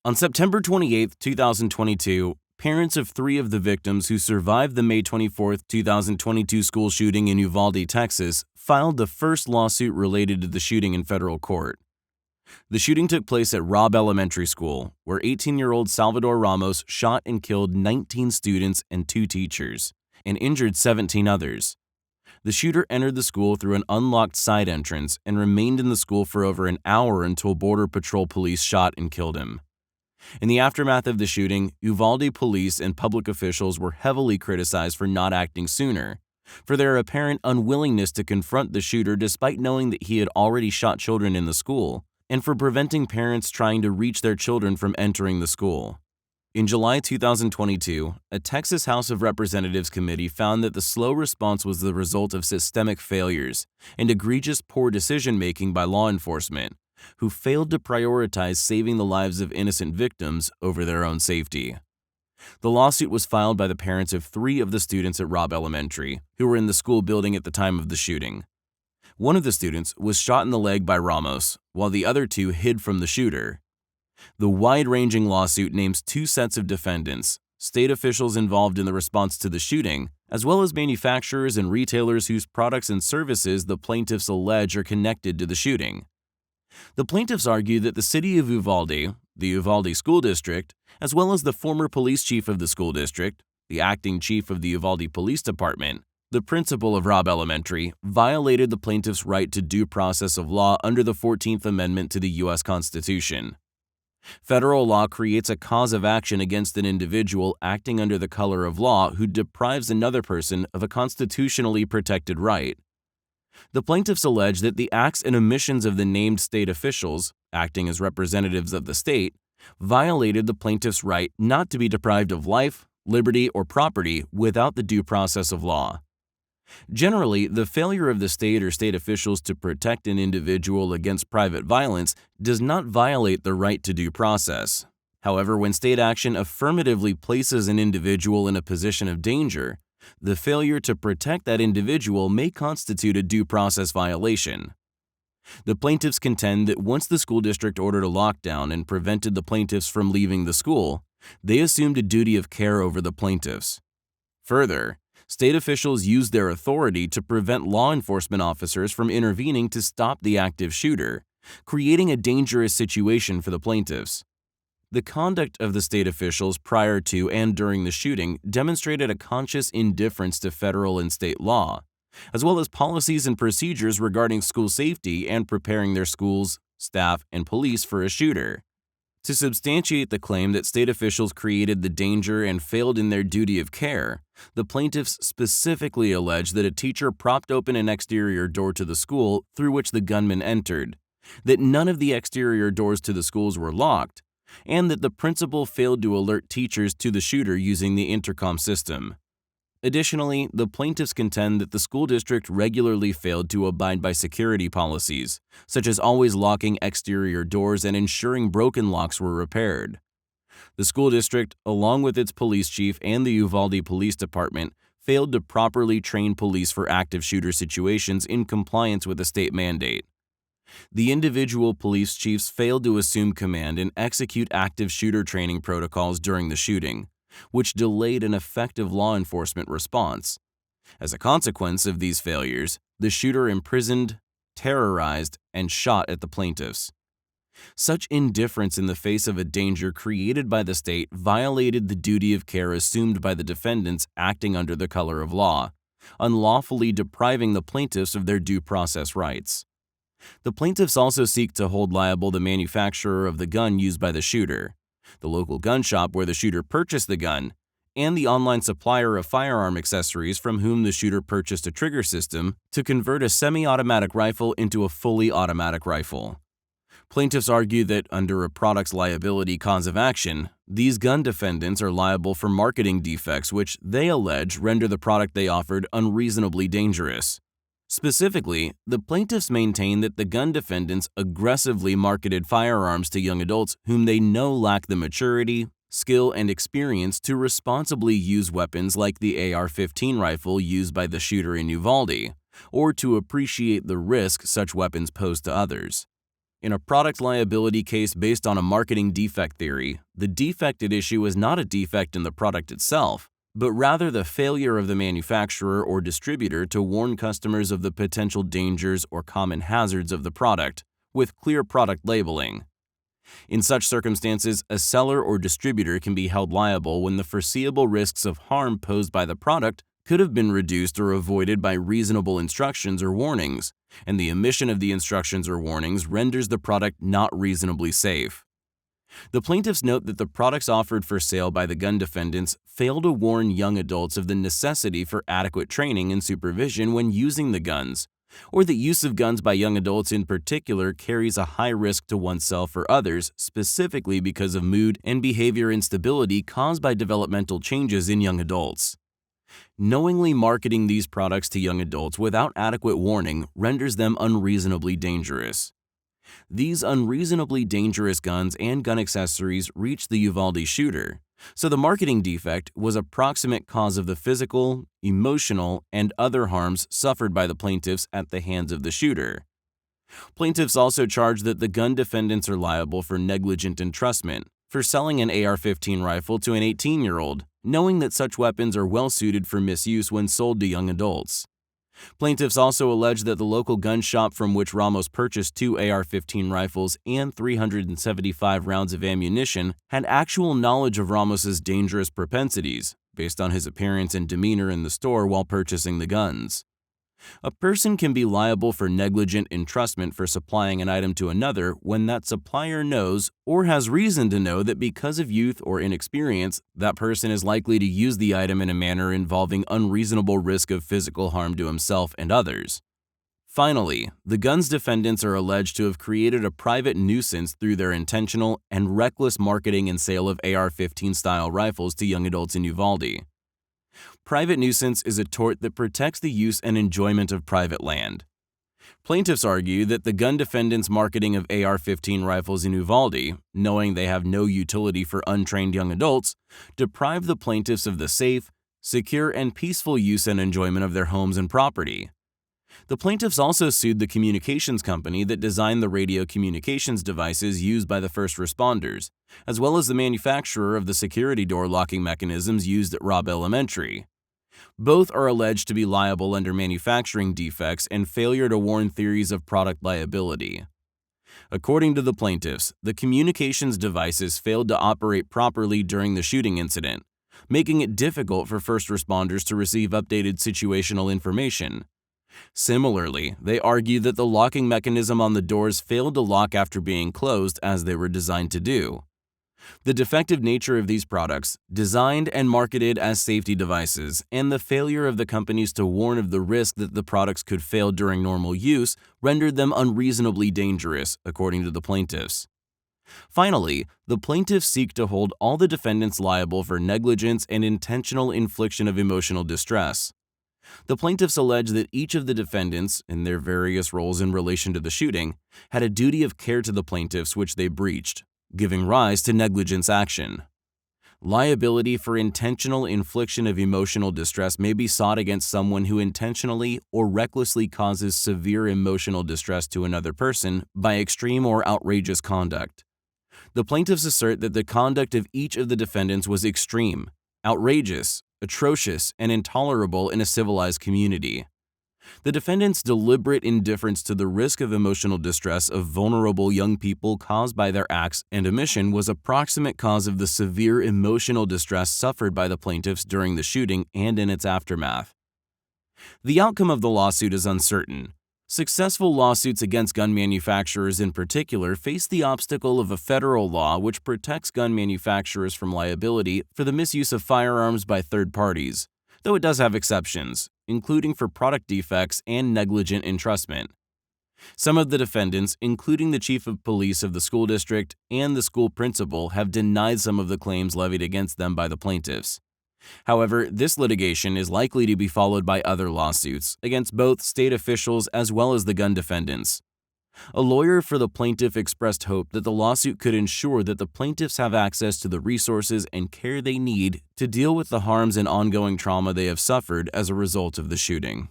On September 28, 2022, parents of three of the victims who survived the May 24, 2022 school shooting in Uvalde, Texas, filed the first lawsuit related to the shooting in federal court. The shooting took place at Robb Elementary School, where 18-year-old Salvador Ramos shot and killed 19 students and 2 teachers, and injured 17 others. The shooter entered the school through an unlocked side entrance and remained in the school for over an hour until Border Patrol police shot and killed him. In the aftermath of the shooting, Uvalde police and public officials were heavily criticized for not acting sooner, for their apparent unwillingness to confront the shooter despite knowing that he had already shot children in the school, and for preventing parents trying to reach their children from entering the school. In July 2022, a Texas House of Representatives committee found that the slow response was the result of systemic failures and egregious poor decision-making by law enforcement, who failed to prioritize saving the lives of innocent victims over their own safety. The lawsuit was filed by the parents of 3 of the students at Robb Elementary, who were in the school building at the time of the shooting. One of the students was shot in the leg by Ramos, while the other 2 hid from the shooter. The wide-ranging lawsuit names 2 sets of defendants, state officials involved in the response to the shooting, as well as manufacturers and retailers whose products and services the plaintiffs allege are connected to the shooting. The plaintiffs argue that the city of Uvalde, the Uvalde School District, as well as the former police chief of the school district, the acting chief of the Uvalde Police Department, the principal of Robb Elementary, violated the plaintiffs' right to due process of law under the 14th Amendment to the U.S. Constitution. Federal law creates a cause of action against an individual acting under the color of law who deprives another person of a constitutionally protected right. The plaintiffs allege that the acts and omissions of the named state officials, acting as representatives of the state, violated the plaintiffs' right not to be deprived of life, liberty, or property without the due process of law. Generally, the failure of the state or state officials to protect an individual against private violence does not violate the right to due process. However, when state action affirmatively places an individual in a position of danger, the failure to protect that individual may constitute a due process violation. The plaintiffs contend that once the school district ordered a lockdown and prevented the plaintiffs from leaving the school, they assumed a duty of care over the plaintiffs. Further, state officials used their authority to prevent law enforcement officers from intervening to stop the active shooter, creating a dangerous situation for the plaintiffs. The conduct of the state officials prior to and during the shooting demonstrated a conscious indifference to federal and state law, as well as policies and procedures regarding school safety and preparing their schools, staff, and police for a shooter. To substantiate the claim that state officials created the danger and failed in their duty of care, the plaintiffs specifically allege that a teacher propped open an exterior door to the school through which the gunman entered, that none of the exterior doors to the schools were locked, and that the principal failed to alert teachers to the shooter using the intercom system. Additionally, the plaintiffs contend that the school district regularly failed to abide by security policies, such as always locking exterior doors and ensuring broken locks were repaired. The school district, along with its police chief and the Uvalde Police Department, failed to properly train police for active shooter situations in compliance with a state mandate. The individual police chiefs failed to assume command and execute active shooter training protocols during the shooting, which delayed an effective law enforcement response. As a consequence of these failures, the shooter imprisoned, terrorized, and shot at the plaintiffs. Such indifference in the face of a danger created by the state violated the duty of care assumed by the defendants acting under the color of law, unlawfully depriving the plaintiffs of their due process rights. The plaintiffs also seek to hold liable the manufacturer of the gun used by the shooter, the local gun shop where the shooter purchased the gun, and the online supplier of firearm accessories from whom the shooter purchased a trigger system to convert a semi-automatic rifle into a fully automatic rifle. Plaintiffs argue that under a product's liability cause of action, these gun defendants are liable for marketing defects which they allege render the product they offered unreasonably dangerous. Specifically, the plaintiffs maintain that the gun defendants aggressively marketed firearms to young adults whom they know lack the maturity, skill, and experience to responsibly use weapons like the AR-15 rifle used by the shooter in Uvalde, or to appreciate the risk such weapons pose to others. In a product liability case based on a marketing defect theory, the defect at issue is not a defect in the product itself, but rather the failure of the manufacturer or distributor to warn customers of the potential dangers or common hazards of the product, with clear product labeling. In such circumstances, a seller or distributor can be held liable when the foreseeable risks of harm posed by the product could have been reduced or avoided by reasonable instructions or warnings, and the omission of the instructions or warnings renders the product not reasonably safe. The plaintiffs note that the products offered for sale by the gun defendants fail to warn young adults of the necessity for adequate training and supervision when using the guns, or that use of guns by young adults in particular carries a high risk to oneself or others, specifically because of mood and behavior instability caused by developmental changes in young adults. Knowingly marketing these products to young adults without adequate warning renders them unreasonably dangerous. These unreasonably dangerous guns and gun accessories reached the Uvalde shooter, so the marketing defect was a proximate cause of the physical, emotional, and other harms suffered by the plaintiffs at the hands of the shooter. Plaintiffs also charge that the gun defendants are liable for negligent entrustment, for selling an AR-15 rifle to an 18-year-old, knowing that such weapons are well suited for misuse when sold to young adults. Plaintiffs also allege that the local gun shop from which Ramos purchased 2 AR-15 rifles and 375 rounds of ammunition had actual knowledge of Ramos's dangerous propensities, based on his appearance and demeanor in the store while purchasing the guns. A person can be liable for negligent entrustment for supplying an item to another when that supplier knows or has reason to know that because of youth or inexperience, that person is likely to use the item in a manner involving unreasonable risk of physical harm to himself and others. Finally, the guns defendants are alleged to have created a private nuisance through their intentional and reckless marketing and sale of AR-15 style rifles to young adults in Uvalde. Private nuisance is a tort that protects the use and enjoyment of private land. Plaintiffs argue that the gun defendants' marketing of AR-15 rifles in Uvalde, knowing they have no utility for untrained young adults, deprive the plaintiffs of the safe, secure, and peaceful use and enjoyment of their homes and property. The plaintiffs also sued the communications company that designed the radio communications devices used by the first responders, as well as the manufacturer of the security door locking mechanisms used at Robb Elementary. Both are alleged to be liable under manufacturing defects and failure to warn theories of product liability. According to the plaintiffs, the communications devices failed to operate properly during the shooting incident, making it difficult for first responders to receive updated situational information. Similarly, they argue that the locking mechanism on the doors failed to lock after being closed as they were designed to do. The defective nature of these products, designed and marketed as safety devices, and the failure of the companies to warn of the risk that the products could fail during normal use rendered them unreasonably dangerous, according to the plaintiffs. Finally, the plaintiffs seek to hold all the defendants liable for negligence and intentional infliction of emotional distress. The plaintiffs allege that each of the defendants, in their various roles in relation to the shooting, had a duty of care to the plaintiffs which they breached, giving rise to negligence action. Liability for intentional infliction of emotional distress may be sought against someone who intentionally or recklessly causes severe emotional distress to another person by extreme or outrageous conduct. The plaintiffs assert that the conduct of each of the defendants was extreme, outrageous, atrocious, and intolerable in a civilized community. The defendants' deliberate indifference to the risk of emotional distress of vulnerable young people caused by their acts and omission was a proximate cause of the severe emotional distress suffered by the plaintiffs during the shooting and in its aftermath. The outcome of the lawsuit is uncertain. Successful lawsuits against gun manufacturers in particular face the obstacle of a federal law which protects gun manufacturers from liability for the misuse of firearms by third parties, though it does have exceptions, including for product defects and negligent entrustment. Some of the defendants, including the chief of police of the school district and the school principal, have denied some of the claims levied against them by the plaintiffs. However, this litigation is likely to be followed by other lawsuits against both state officials as well as the gun defendants. A lawyer for the plaintiff expressed hope that the lawsuit could ensure that the plaintiffs have access to the resources and care they need to deal with the harms and ongoing trauma they have suffered as a result of the shooting.